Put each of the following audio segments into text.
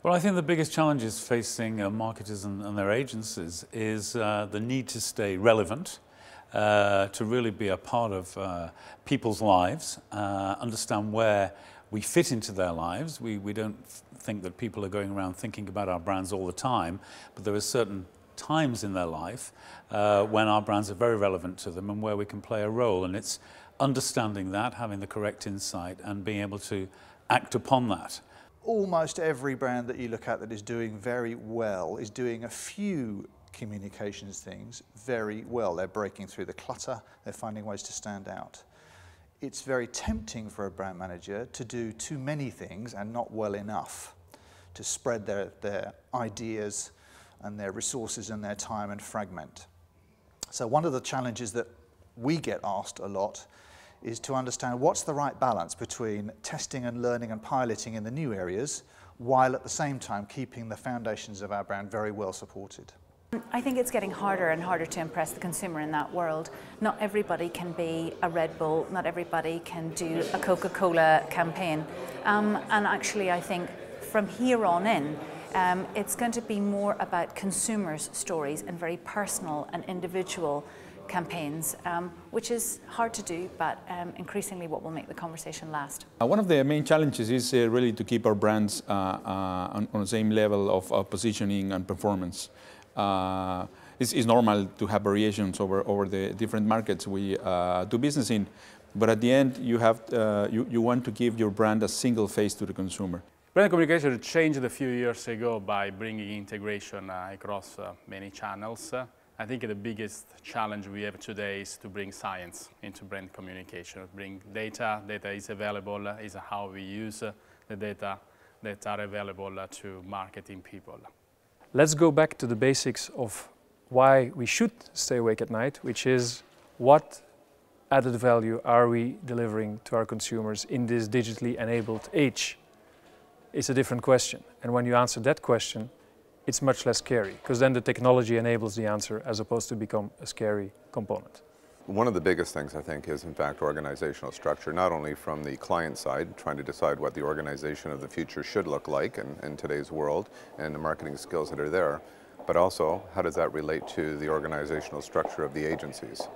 Well, I think the biggest challenges facing marketers and their agencies is the need to stay relevant, to really be a part of people's lives, understand where we fit into their lives. We don't think that people are going around thinking about our brands all the time, but there are certain times in their life when our brands are very relevant to them and where we can play a role. And it's understanding that, having the correct insight and being able to act upon that. Almost every brand that you look at that is doing very well is doing a few communications things very well. They're breaking through the clutter, they're finding ways to stand out. It's very tempting for a brand manager to do too many things and not well enough, to spread their ideas and their resources and their time and fragment. So one of the challenges that we get asked a lot is to understand what's the right balance between testing and learning and piloting in the new areas, while at the same time keeping the foundations of our brand very well supported. I think it's getting harder and harder to impress the consumer in that world. Not everybody can be a Red Bull, not everybody can do a Coca-Cola campaign. And actually I think from here on in, it's going to be more about consumers' stories and very personal and individual campaigns, which is hard to do, but increasingly what will make the conversation last. One of the main challenges is really to keep our brands on the same level of positioning and performance. It's normal to have variations over the different markets we do business in, but at the end you want to give your brand a single face to the consumer. Brand communication changed a few years ago by bringing integration across many channels. I think the biggest challenge we have today is to bring science into brand communication. Bring data is available, is how we use the data that are available to marketing people. Let's go back to the basics of why we should stay awake at night, which is what added value are we delivering to our consumers in this digitally enabled age? It's a different question. And when you answer that question, it's much less scary, because then the technology enables the answer as opposed to become a scary component. One of the biggest things, I think, is in fact organizational structure, not only from the client side, trying to decide what the organization of the future should look like in today's world and the marketing skills that are there, but also how does that relate to the organizational structure of the agencies.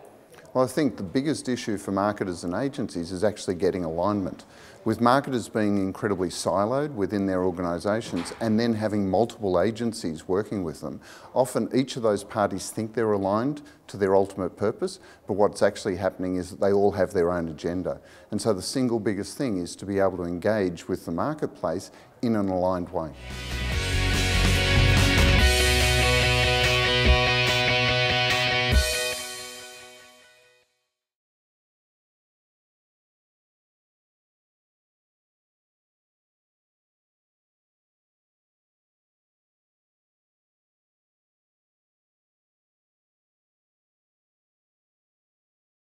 Well, I think the biggest issue for marketers and agencies is actually getting alignment. With marketers being incredibly siloed within their organisations and then having multiple agencies working with them, often each of those parties think they're aligned to their ultimate purpose, but what's actually happening is that they all have their own agenda. And so the single biggest thing is to be able to engage with the marketplace in an aligned way.